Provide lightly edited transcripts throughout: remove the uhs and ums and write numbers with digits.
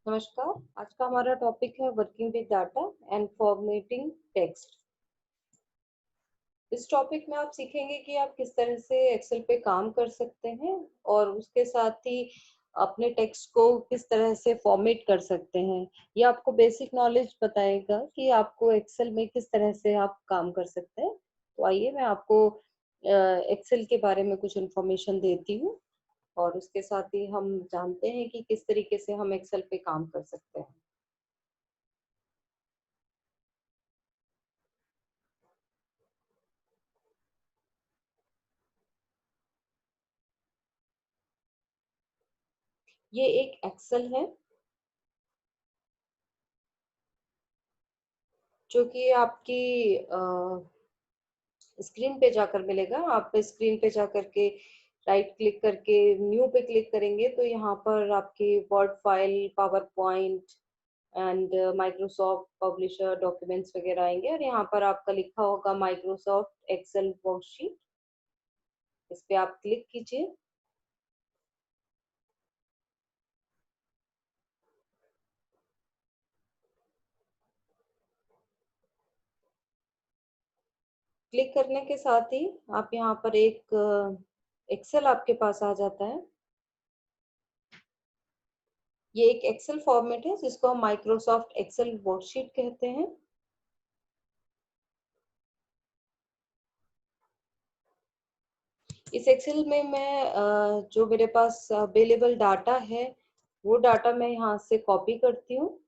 नमस्कार। आज का हमारा टॉपिक है working with data and formatting text. इस टॉपिक में आप सीखेंगे कि आप किस तरह से एक्सेल पे काम कर सकते हैं और उसके साथ ही अपने टेक्स्ट को किस तरह से फॉर्मेट कर सकते हैं। ये आपको बेसिक नॉलेज बताएगा कि आपको एक्सेल में किस तरह से आप काम कर सकते हैं। तो आइए मैं आपको एक्सेल के बारे में कुछ इन्फॉर्मेशन देती हूँ और उसके साथ ही हम जानते हैं कि किस तरीके से हम एक्सेल पे काम कर सकते हैं। ये एक एक्सेल है जो कि आपकी स्क्रीन पे जाकर मिलेगा। आप स्क्रीन पे जाकर के राइट क्लिक करके न्यू पे क्लिक करेंगे तो यहाँ पर आपकी word file, power point and Microsoft publisher documents वगैरह आएंगे और यहाँ पर आपका लिखा होगा माइक्रोसॉफ्ट एक्सेल वर्कशीट। इस पे आप क्लिक कीजिए। क्लिक करने के साथ ही आप यहाँ पर एक एक्सेल आपके पास आ जाता है। ये एक एक्सेल फॉर्मेट है जिसको हम माइक्रोसॉफ्ट एक्सेल वर्कशीट कहते हैं। इस एक्सेल में मैं जो मेरे पास अवेलेबल डाटा है वो डाटा मैं यहाँ से कॉपी करती हूँ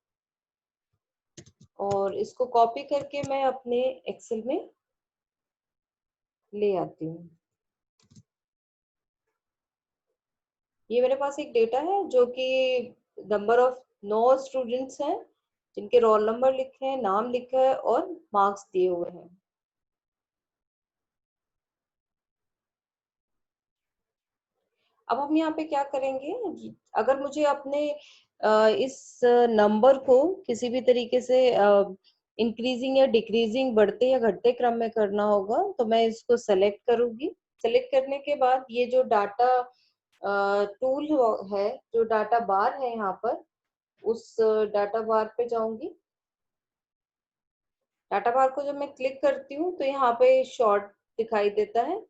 और इसको कॉपी करके मैं अपने एक्सेल में ले आती हूँ। ये मेरे पास एक डेटा है जो कि नंबर ऑफ 9 स्टूडेंट्स हैं जिनके रोल नंबर लिखे हैं, नाम लिखा है और मार्क्स दिए हुए हैं। अब हम यहाँ पे क्या करेंगे, अगर मुझे अपने इस नंबर को किसी भी तरीके से इंक्रीजिंग या डिक्रीजिंग, बढ़ते या घटते क्रम में करना होगा तो मैं इसको सेलेक्ट करूंगी। सेलेक्ट करने के बाद ये जो डाटा टूल है, जो डाटा बार है यहाँ पर, उस डाटा बार पे जाऊंगी। डाटा बार को जब मैं क्लिक करती हूँ तो यहाँ पे शॉर्ट दिखाई देता है।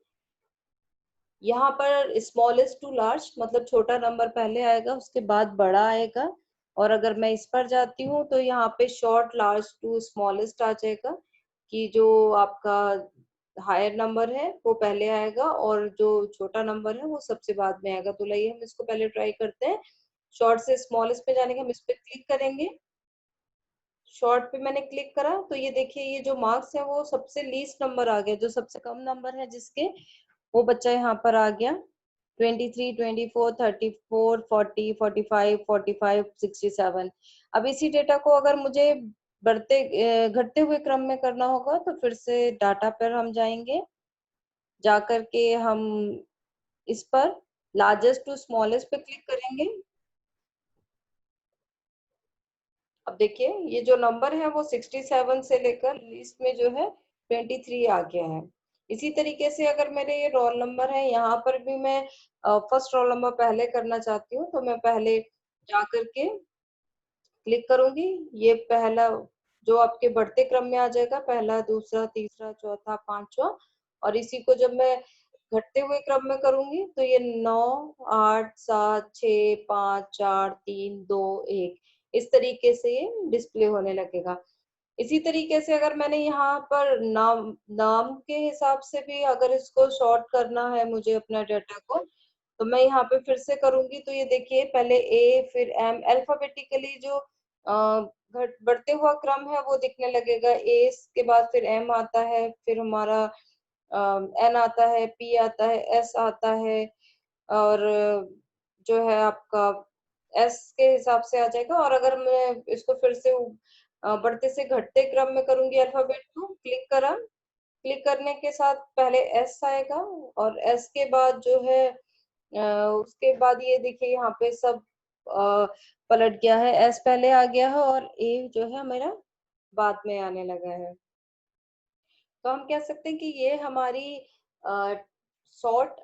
यहाँ पर स्मॉलेस्ट टू लार्ज मतलब छोटा नंबर पहले आएगा, उसके बाद बड़ा आएगा। और अगर मैं इस पर जाती हूँ तो यहाँ पे शॉर्ट लार्ज टू स्मॉलेस्ट आ जाएगा कि जो आपका हायर नंबर है वो पहले आएगा और जो छोटा नंबर है वो सबसे बाद में आएगा। तो लाइए हम इसको पहले ट्राई करते हैं। शॉर्ट से स्मॉलेस्ट पे जाने के हम इस पे क्लिक करेंगे। शॉर्ट पे मैंने क्लिक करा तो ये देखिए, ये जो मार्क्स है वो सबसे लीस्ट नंबर आ गया, जो सबसे कम नंबर है जिसके, वो बच्चा यहाँ पर आ गया। 23, 24, 34, 40, 45, 45, 67। अब इसी डेटा को अगर मुझे बढ़ते घटते हुए क्रम में करना होगा तो फिर से डाटा पर हम जाएंगे। जाकर के हम इस पर लार्जेस्ट टू स्मॉलेस्ट पे क्लिक करेंगे। अब देखिए, ये जो नंबर है वो 67 से लेकर लिस्ट में जो है 23 आ गया है। इसी तरीके से अगर मेरे ये रोल नंबर है, यहाँ पर भी मैं फर्स्ट रोल नंबर पहले करना चाहती हूँ तो मैं पहले जा करके क्लिक करूंगी। ये पहला जो आपके बढ़ते क्रम में आ जाएगा, पहला, दूसरा, तीसरा, चौथा, पांचवा। और इसी को जब मैं घटते हुए क्रम में करूंगी तो ये 9, 8, 7, 6, 5, 4, 3, 2, 1 इस तरीके से ये डिस्प्ले होने लगेगा। इसी तरीके से अगर मैंने यहाँ पर नाम नाम के हिसाब से भी अगर इसको शॉर्ट करना है मुझे अपना डाटा को, तो मैं यहाँ पे फिर से करूंगी। तो ये देखिए, पहले ए फिर एम, अल्फाबेटिकली जो घट बढ़ते हुआ क्रम है वो दिखने लगेगा। ए के बाद फिर एम आता है, फिर हमारा एन आता है, पी आता है, एस आता है और जो है आपका एस के हिसाब से आ जाएगा। और अगर मैं इसको फिर से बढ़ते से घटते क्रम में करूंगी, अल्फाबेट को क्लिक करा क्लिक करने के साथ पहले एस आएगा और एस के बाद जो है उसके बाद ये देखिए यहाँ पे सब पलट गया है, एस पहले आ गया है और ए जो है मेरा बाद में आने लगा है। तो हम कह सकते हैं कि ये हमारी सॉर्ट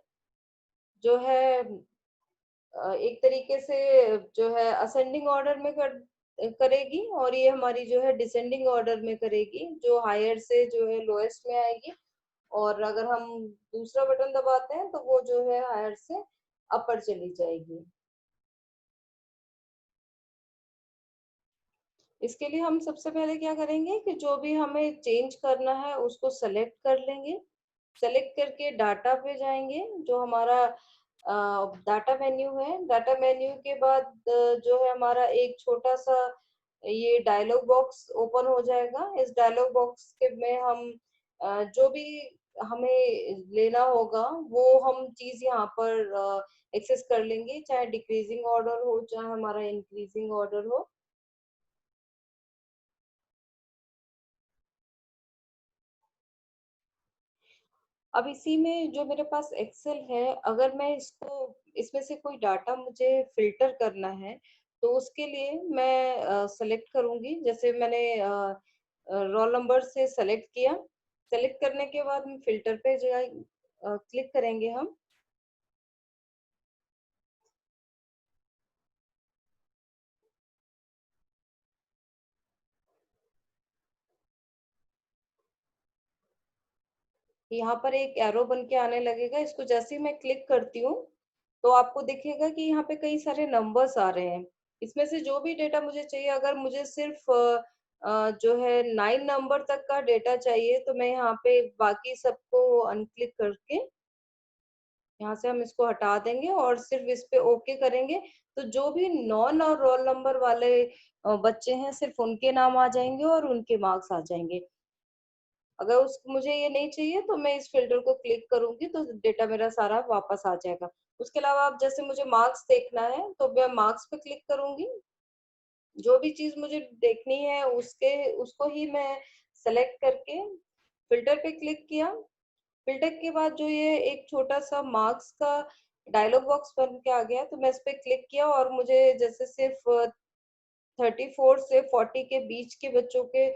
जो है एक तरीके से जो है असेंडिंग ऑर्डर में करेगी और ये हमारी जो है डिसेंडिंग ऑर्डर में करेगी, जो हायर से जो है लोएस्ट में आएगी। और अगर हम दूसरा बटन दबाते हैं तो वो जो है हायर से अपर चली जाएगी। इसके लिए हम सबसे पहले क्या करेंगे कि जो भी हमें चेंज करना है उसको सेलेक्ट कर लेंगे। सेलेक्ट करके डाटा पे जाएंगे, जो हमारा डाटा मेन्यू है। डाटा मेन्यू के बाद जो है हमारा एक छोटा सा ये डायलॉग बॉक्स ओपन हो जाएगा। इस डायलॉग बॉक्स के में हम जो भी हमें लेना होगा वो हम चीज यहाँ पर एक्सेस कर लेंगे, चाहे डिक्रीजिंग ऑर्डर हो चाहे हमारा इंक्रीजिंग ऑर्डर हो। अब इसी में जो मेरे पास एक्सेल है, अगर मैं इसको इसमें से कोई डाटा मुझे फिल्टर करना है तो उसके लिए मैं सेलेक्ट करूंगी। जैसे मैंने रोल नंबर से सेलेक्ट किया। सेलेक्ट करने के बाद हम फिल्टर पे जाए क्लिक करेंगे हम। यहाँ पर एक एरो बन के आने लगेगा, इसको जैसे ही मैं क्लिक करती हूँ तो आपको दिखेगा कि यहाँ पे कई सारे नंबर्स आ रहे हैं। इसमें से जो भी डेटा मुझे चाहिए, अगर मुझे सिर्फ जो है 9 नंबर तक का डेटा चाहिए तो मैं यहाँ पे बाकी सबको अनक्लिक करके यहाँ से हम इसको हटा देंगे और सिर्फ इस पे ओके करेंगे। तो जो भी नॉन और रोल नंबर वाले बच्चे हैं सिर्फ उनके नाम आ जाएंगे और उनके मार्क्स आ जाएंगे। अगर उस मुझे ये नहीं चाहिए तो मैं इस फिल्टर को क्लिक करूंगी तो डेटा मेरा सारा वापस आ जाएगा। उसके अलावा अब जैसे मुझे मार्क्स देखना है तो मैं मार्क्स पे क्लिक करूंगी। जो भी चीज मुझे देखनी है उसके उसको ही मैं सेलेक्ट करके फिल्टर पे क्लिक किया। फिल्टर के बाद जो ये एक छोटा सा मार्क्स का डायलॉग बॉक्स बन के आ गया तो मैं इस पे क्लिक किया और मुझे जैसे सिर्फ 34 से 40 के बीच के बच्चों के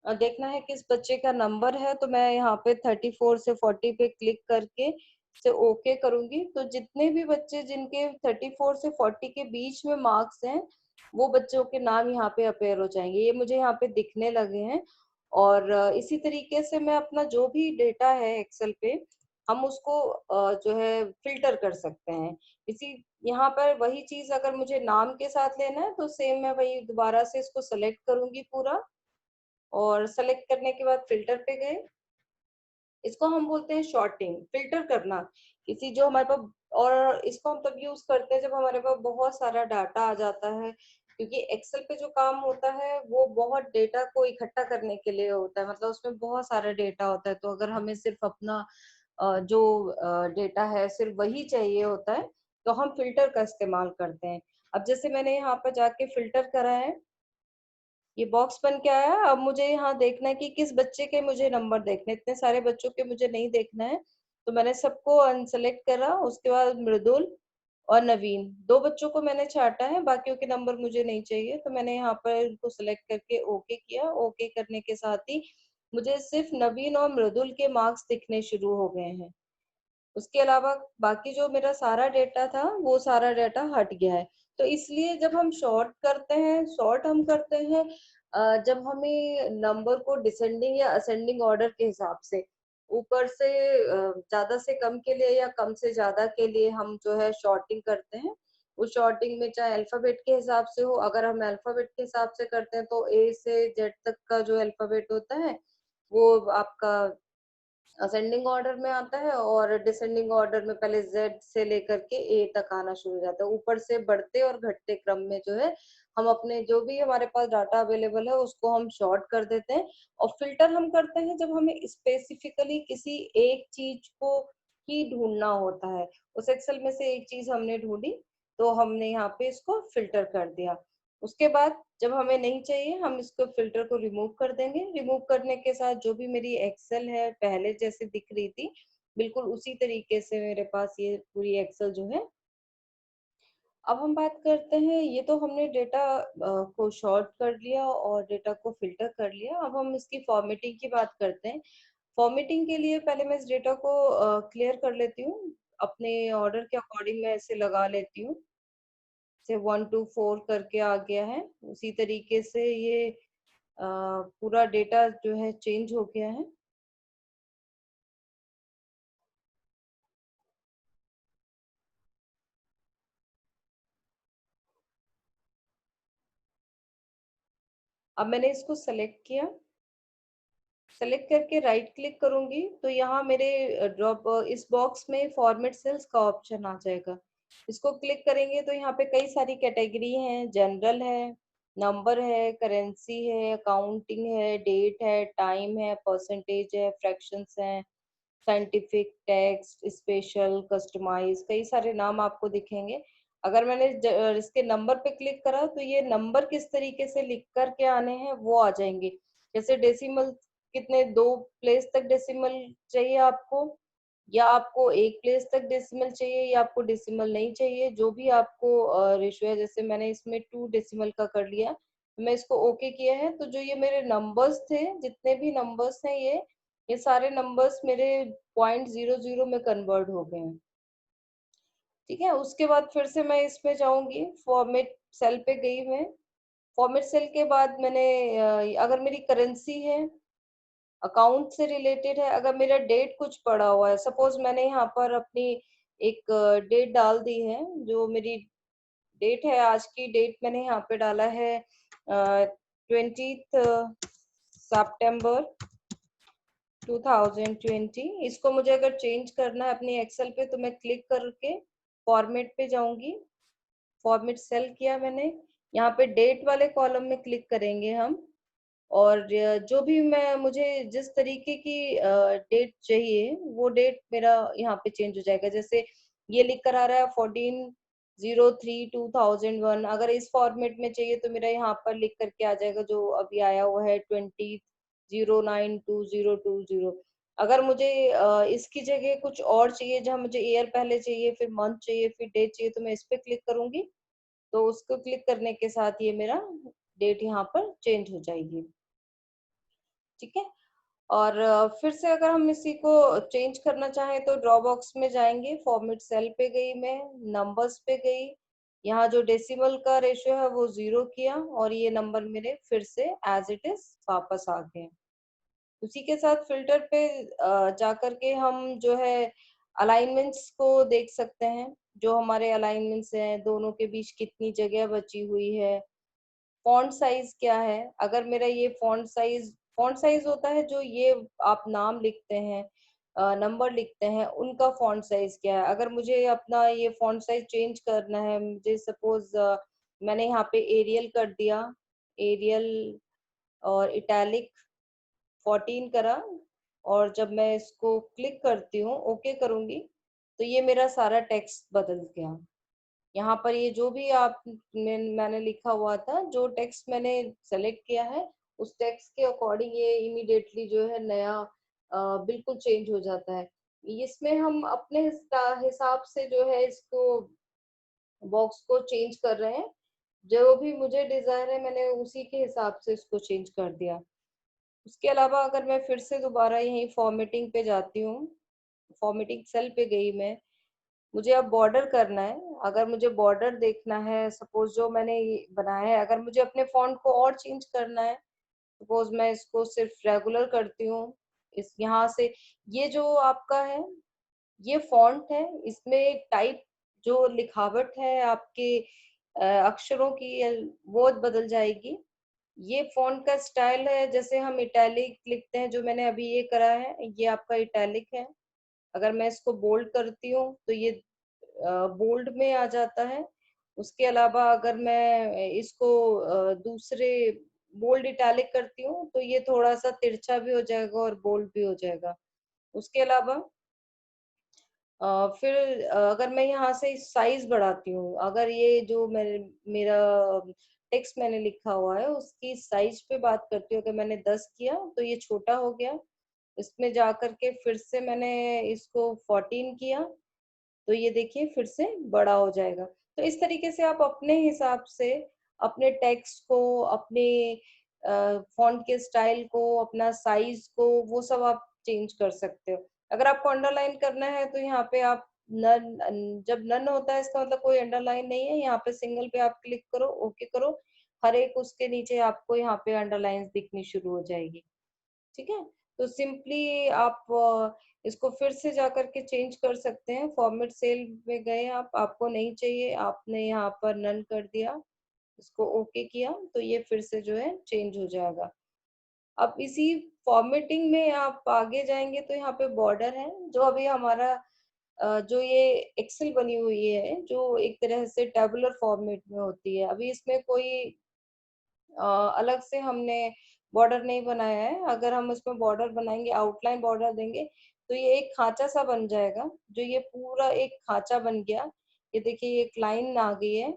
देखना है किस बच्चे का नंबर है, तो मैं यहाँ पे 34 से 40 पे क्लिक करके से ओके करूंगी। तो जितने भी बच्चे जिनके 34 से 40 के बीच में मार्क्स हैं वो बच्चों के नाम यहाँ पे अपेयर हो जाएंगे, ये मुझे यहाँ पे दिखने लगे हैं। और इसी तरीके से मैं अपना जो भी डेटा है एक्सेल पे हम उसको जो है फिल्टर कर सकते हैं। इसी यहाँ पर वही चीज अगर मुझे नाम के साथ लेना है तो सेम मैं वही दोबारा से इसको सेलेक्ट करूंगी पूरा। और सेलेक्ट करने के बाद फिल्टर पे गए। इसको हम बोलते हैं शॉर्टिंग, फिल्टर करना किसी जो हमारे पास। और इसको हम तब यूज करते हैं जब हमारे पास बहुत सारा डाटा आ जाता है, क्योंकि एक्सेल पे जो काम होता है वो बहुत डेटा को इकट्ठा करने के लिए होता है, मतलब उसमें बहुत सारा डेटा होता है। तो अगर हमें सिर्फ अपना जो डेटा है सिर्फ वही चाहिए होता है तो हम फिल्टर का इस्तेमाल करते हैं। अब जैसे मैंने यहाँ पर जाके फिल्टर करा है, ये बॉक्स बन के आया। अब मुझे यहाँ देखना है कि किस बच्चे के मुझे नंबर देखने, इतने सारे बच्चों के मुझे नहीं देखना है। तो मैंने सबको अनसेलेक्ट करा। उसके बाद मृदुल और नवीन दो बच्चों को मैंने छाटा है, बाकियों के नंबर मुझे नहीं चाहिए तो मैंने यहाँ पर इनको सिलेक्ट करके ओके किया। ओके करने के साथ ही मुझे सिर्फ नवीन और मृदुल के मार्क्स दिखने शुरू हो गए हैं। उसके अलावा बाकी जो मेरा सारा डेटा था वो सारा डेटा हट गया है। तो इसलिए जब हम शॉर्ट करते हैं, शॉर्ट हम करते हैं जब हमें नंबर को डिसेंडिंग या असेंडिंग ऑर्डर के हिसाब से ऊपर से ज्यादा से कम के लिए या कम से ज्यादा के लिए हम जो है शॉर्टिंग करते हैं। उस शॉर्टिंग में चाहे अल्फाबेट के हिसाब से हो, अगर हम अल्फाबेट के हिसाब से करते हैं तो ए से जेड तक का जो अल्फाबेट होता है वो आपका असेंडिंग ऑर्डर में आता है और डिसेंडिंग ऑर्डर में पहले जेड से लेकर के ए तक आना शुरू हो जाता है। ऊपर से बढ़ते और घटते क्रम में जो है हम अपने जो भी हमारे पास डाटा अवेलेबल है उसको हम शॉर्ट कर देते हैं। और फिल्टर हम करते हैं जब हमें स्पेसिफिकली किसी एक चीज को ही ढूंढना होता है। उस एक्सेल में से एक चीज हमने ढूंढी तो हमने यहाँ पे इसको फिल्टर कर दिया। उसके बाद जब हमें नहीं चाहिए हम इसको फिल्टर को रिमूव कर देंगे। रिमूव करने के साथ जो भी मेरी एक्सेल है पहले जैसे दिख रही थी बिल्कुल उसी तरीके से मेरे पास ये पूरी एक्सेल जो है। अब हम बात करते हैं, ये तो हमने डेटा को शॉर्ट कर लिया और डेटा को फिल्टर कर लिया। अब हम इसकी फॉर्मेटिंग की बात करते हैं। फॉर्मेटिंग के लिए पहले मैं इस डेटा को क्लियर कर लेती हूँ, अपने ऑर्डर के अकॉर्डिंग मैं इसे लगा लेती हूँ। से 1 to 4 करके आ गया है, उसी तरीके से ये पूरा डेटा जो है चेंज हो गया है। अब मैंने इसको सेलेक्ट किया, सेलेक्ट करके राइट क्लिक करूंगी तो यहाँ मेरे ड्रॉप इस बॉक्स में फॉर्मेट सेल्स का ऑप्शन आ जाएगा। इसको क्लिक करेंगे तो यहाँ पे कई सारी कैटेगरी हैं, जनरल है, नंबर है, करेंसी है, अकाउंटिंग है, डेट है, टाइम है, परसेंटेज है, फ्रैक्शंस हैं, साइंटिफिक, टेक्स्ट, स्पेशल, कस्टमाइज, कई सारे नाम आपको दिखेंगे। अगर मैंने इसके नंबर पे क्लिक करा तो ये नंबर किस तरीके से लिख करके आने हैं वो आ जाएंगे। जैसे डेसिमल कितने, 2 प्लेस तक डेसिमल चाहिए आपको, या आपको 1 प्लेस तक डेसिमल चाहिए, या आपको डेसिमल नहीं चाहिए, जो भी आपको रेशियो है। जैसे मैंने इसमें 2 डेसिमल का कर लिया, मैं इसको ओके किया है तो जो ये मेरे नंबर्स थे, जितने भी नंबर्स हैं ये सारे नंबर्स मेरे 0.00 में कन्वर्ट हो गए हैं। ठीक है, उसके बाद फिर से मैं इसमें जाऊंगी, फॉर्मेट सेल पे गई मैं। फॉर्मेट सेल के बाद मैंने अगर मेरी करेंसी है, अकाउंट से रिलेटेड है, अगर मेरा डेट कुछ पड़ा हुआ है, सपोज मैंने यहाँ पर अपनी एक डेट डाल दी है, जो मेरी डेट है, आज की डेट मैंने यहाँ पे डाला है 20 सितंबर 2020। इसको मुझे अगर चेंज करना है अपनी एक्सेल पे तो मैं क्लिक करके फॉर्मेट पे जाऊंगी, फॉर्मेट सेल किया मैंने, यहाँ पे डेट वाले कॉलम में क्लिक करेंगे हम, और जो भी मैं मुझे जिस तरीके की डेट चाहिए वो डेट मेरा यहाँ पे चेंज हो जाएगा। जैसे ये लिख कर आ रहा है 14/03/2001, अगर इस फॉर्मेट में चाहिए तो मेरा यहाँ पर लिख करके आ जाएगा जो अभी आया हुआ है 20/09/2020। अगर मुझे इसकी जगह कुछ और चाहिए, जहाँ मुझे ईयर पहले चाहिए, फिर मंथ चाहिए, फिर डेट चाहिए, तो मैं इस पे क्लिक करूंगी, तो उसको क्लिक करने के साथ ये मेरा डेट यहाँ पर चेंज हो जाएगी। ठीक है, और फिर से अगर हम इसी को चेंज करना चाहें तो ड्रॉ बॉक्स में जाएंगे, फॉर्मेट सेल पे गई मैं, नंबर्स पे गई, यहाँ जो डेसिमल का रेशियो है वो 0 किया और ये नंबर मेरे फिर से एज इट इज वापस आ गए। उसी के साथ फिल्टर पे जा करके हम जो है अलाइनमेंट्स को देख सकते हैं, जो हमारे अलाइनमेंट्स हैं दोनों के बीच कितनी जगह बची हुई है, फॉन्ट साइज क्या है। अगर मेरा ये फॉन्ट साइज होता है जो ये आप नाम लिखते हैं, नंबर लिखते हैं, उनका फॉन्ट साइज क्या है। अगर मुझे अपना ये फॉन्ट साइज चेंज करना है, मुझे सपोज मैंने यहाँ पे एरियल कर दिया, एरियल और इटैलिक 14 करा, और जब मैं इसको क्लिक करती हूँ, ओके करूंगी, तो ये मेरा सारा टेक्स्ट बदल गया। यहाँ पर ये जो भी मैंने लिखा हुआ था, जो टेक्स्ट मैंने सेलेक्ट किया है, उस टेक्स्ट के अकॉर्डिंग ये इमीडिएटली जो है नया बिल्कुल चेंज हो जाता है। इसमें हम अपने हिसाब से जो है इसको बॉक्स को चेंज कर रहे हैं, जो भी मुझे डिजायर है मैंने उसी के हिसाब से इसको चेंज कर दिया। उसके अलावा अगर मैं फिर से दोबारा यही फॉर्मेटिंग पे जाती हूँ, फॉर्मेटिंग सेल पे गई मैं, मुझे अब बॉर्डर करना है। अगर मुझे बॉर्डर देखना है, सपोज जो मैंने ये बनाया है, अगर मुझे अपने फॉन्ट को और चेंज करना है, सपोज मैं इसको सिर्फ रेगुलर करती हूँ, इस यहाँ से, ये जो आपका है ये फॉन्ट है, इसमें टाइप जो लिखावट है आपके अक्षरों की वो बदल जाएगी। ये फॉन्ट का स्टाइल है, जैसे हम इटैलिक लिखते हैं, जो मैंने अभी ये करा है ये आपका इटैलिक है। अगर मैं इसको बोल्ड करती हूँ तो ये बोल्ड में आ जाता है। उसके अलावा अगर मैं इसको दूसरे बोल्ड इटैलिक करती हूँ तो ये थोड़ा सा तिरछा भी हो जाएगा और बोल्ड भी हो जाएगा। उसके अलावा फिर अगर मैं यहाँ से साइज बढ़ाती हूँ, अगर ये जो मेरा टेक्स्ट मैंने लिखा हुआ है उसकी साइज पे बात करती हूँ। अगर मैंने 10 किया तो ये छोटा हो गया, इसमें जा करके फिर से मैंने इसको 14 किया तो ये देखिए फिर से बड़ा हो जाएगा। तो इस तरीके से आप अपने हिसाब से अपने टेक्स्ट को, अपने फॉन्ट के स्टाइल को, अपना साइज को, वो सब आप चेंज कर सकते हो। अगर आपको अंडरलाइन करना है तो यहाँ पे आप नन, जब नन होता है इसका मतलब कोई अंडरलाइन नहीं है, यहाँ पे सिंगल पे आप क्लिक करो, ओके करो, हर एक उसके नीचे आपको यहाँ पे अंडरलाइन दिखनी शुरू हो जाएगी। ठीक है, तो सिंपली आप इसको फिर से जा करके चेंज कर सकते हैं। फॉर्मेट सेल में गए आप, आपको नहीं चाहिए, आपने यहाँ पर नन कर दिया, इसको ओके किया तो ये फिर से जो है चेंज हो जाएगा। अब इसी फॉर्मेटिंग में आप आगे जाएंगे तो यहाँ पे बॉर्डर है, जो अभी हमारा जो ये एक्सेल बनी हुई है जो एक तरह से टेबुलर फॉर्मेट में होती है, अभी इसमें कोई अलग से हमने बॉर्डर नहीं बनाया है। अगर हम इसमें बॉर्डर बनाएंगे, आउटलाइन बॉर्डर देंगे तो ये एक खांचा सा बन जाएगा, जो ये पूरा एक खांचा बन गया। ये देखिए एक लाइन आ गई है,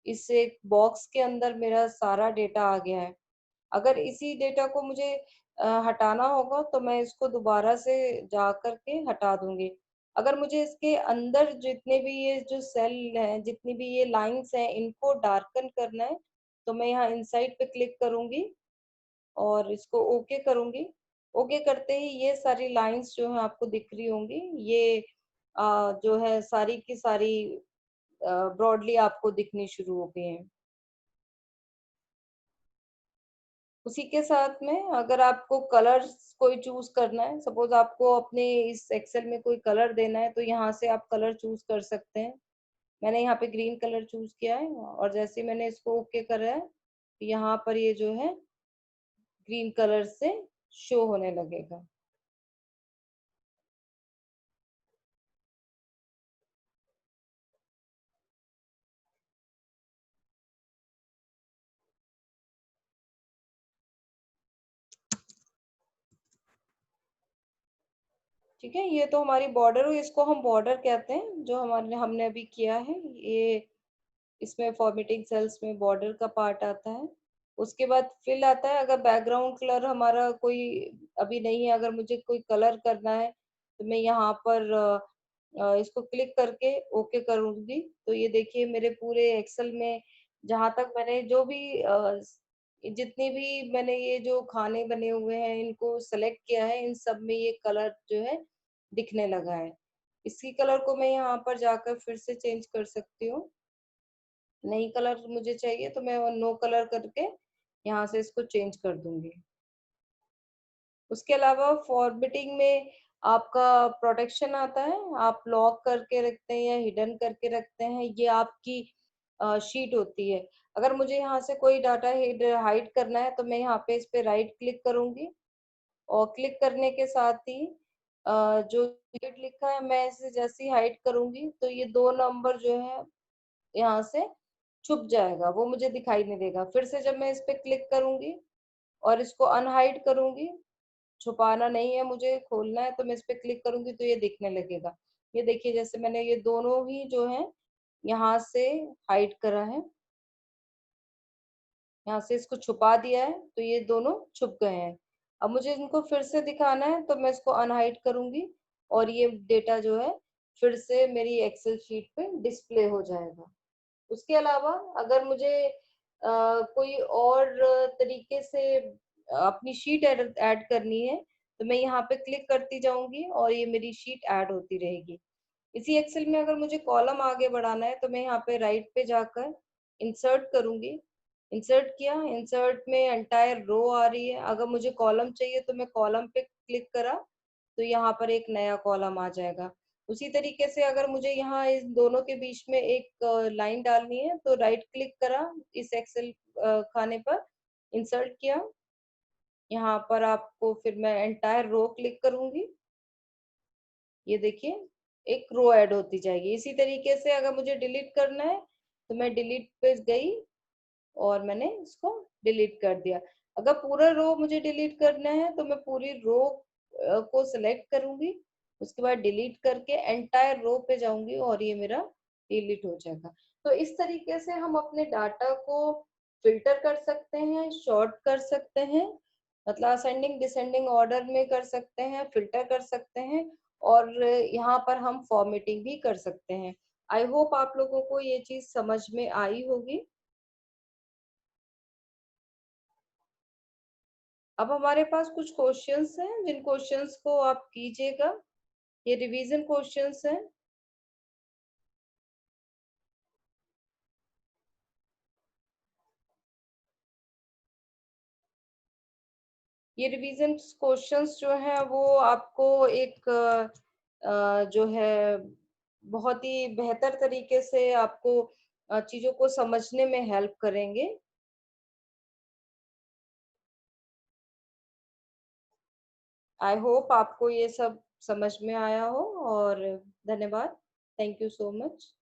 इस एक बॉक्स के अंदर मेरा सारा डेटा आ गया है। अगर इसी डेटा को मुझे हटाना होगा तो मैं इसको दोबारा से जा करके हटा दूंगी। अगर मुझे इसके अंदर जितने भी ये जो सेल हैं, जितनी भी ये लाइंस हैं, इनको डार्कन करना है तो मैं यहाँ इनसाइड पे क्लिक करूंगी और इसको ओके करूंगी। ओके करते ही ये सारी लाइंस जो है आपको दिख रही होंगी, ये जो है सारी की सारी ब्रॉडली आपको दिखनी शुरू हो गई हैं। उसी के साथ में अगर आपको कलर्स कोई चूज करना है, सपोज आपको अपने इस एक्सेल में कोई कलर देना है तो यहाँ से आप कलर चूज कर सकते हैं। मैंने यहाँ पे ग्रीन कलर चूज किया है और जैसे ही मैंने इसको ओके करा है तो यहाँ पर ये जो है ग्रीन कलर से शो होने लगेगा। ठीक है, ये तो हमारी बॉर्डर हुई, इसको हम बॉर्डर कहते हैं जो हमारे हमने अभी किया है। ये इसमें फॉर्मेटिंग सेल्स में बॉर्डर का पार्ट आता है। उसके बाद फिल आता है। अगर बैकग्राउंड कलर हमारा कोई अभी नहीं है, अगर मुझे कोई कलर करना है तो मैं यहाँ पर इसको क्लिक करके ओके करूंगी तो ये देखिए मेरे पूरे एक्सेल में जहां तक मैंने जो भी जितने भी मैंने ये जो खाने बने हुए हैं इनको सेलेक्ट किया है, इन सब में ये कलर जो है दिखने लगा है। इसी कलर को मैं यहाँ पर जाकर फिर से चेंज कर सकती हूँ। नई कलर मुझे चाहिए तो मैं नो कलर करके यहाँ से इसको चेंज कर दूंगी। उसके अलावा फॉर्मेटिंग में आपका प्रोटेक्शन आता है, आप लॉक करके रखते हैं या हिडन करके रखते हैं, ये आपकी शीट होती है। अगर मुझे यहाँ से कोई डाटा हाइड करना है तो मैं यहाँ पे इस पे राइट क्लिक करूंगी और क्लिक करने के साथ ही जो शीट लिखा है मैं इसे जैसे ही हाइड करूंगी तो ये 2 नंबर जो है यहाँ से छुप जाएगा, वो मुझे दिखाई नहीं देगा। फिर से जब मैं इस पे क्लिक करूंगी और इसको अनहाइड करूंगी, छुपाना नहीं है मुझे, खोलना है, तो मैं इस पे क्लिक करूंगी तो ये दिखने लगेगा। ये देखिए जैसे मैंने ये दोनों ही जो है यहाँ से हाइड करा है, यहाँ से इसको छुपा दिया है तो ये दोनों छुप गए हैं। अब मुझे इनको फिर से दिखाना है तो मैं इसको अनहाइड करूंगी और ये डेटा जो है फिर से मेरी एक्सेल शीट पे डिस्प्ले हो जाएगा। उसके अलावा अगर मुझे कोई और तरीके से अपनी शीट ऐड करनी है तो मैं यहाँ पे क्लिक करती जाऊंगी और ये मेरी शीट ऐड होती रहेगी। इसी एक्सेल में अगर मुझे कॉलम आगे बढ़ाना है तो मैं यहाँ पे राइट पे जाकर इंसर्ट करूंगी। इंसर्ट किया, इंसर्ट में एंटायर रो आ रही है, अगर मुझे कॉलम चाहिए तो मैं कॉलम पे क्लिक करा तो यहाँ पर एक नया कॉलम आ जाएगा। उसी तरीके से अगर मुझे यहाँ इस दोनों के बीच में एक लाइन डालनी है तो राइट क्लिक करा इस एक्सेल खाने पर, इंसर्ट किया, यहाँ पर आपको फिर मैं एंटायर रो क्लिक करूंगी। ये देखिए एक रो ऐड होती जाएगी। इसी तरीके से अगर मुझे डिलीट करना है तो मैं डिलीट पे गई और मैंने इसको डिलीट कर दिया। अगर पूरा रो मुझे डिलीट करना है तो मैं पूरी रो को सिलेक्ट करूंगी, उसके बाद डिलीट करके एंटायर रो पे जाऊंगी और ये मेरा डिलीट हो जाएगा। तो इस तरीके से हम अपने डाटा को फिल्टर कर सकते हैं, सॉर्ट कर सकते हैं, मतलब असेंडिंग डिसेंडिंग ऑर्डर में कर सकते हैं, फिल्टर कर सकते हैं, और यहाँ पर हम फॉर्मेटिंग भी कर सकते हैं। आई होप आप लोगों को ये चीज समझ में आई होगी। अब हमारे पास कुछ क्वेश्चंस हैं, जिन क्वेश्चंस को आप कीजिएगा। ये रिवीजन क्वेश्चंस हैं। ये रिवीजन क्वेश्चंस जो है वो आपको एक जो है बहुत ही बेहतर तरीके से आपको चीजों को समझने में हेल्प करेंगे। आई होप आपको ये सब समझ में आया हो, और धन्यवाद। Thank you so much.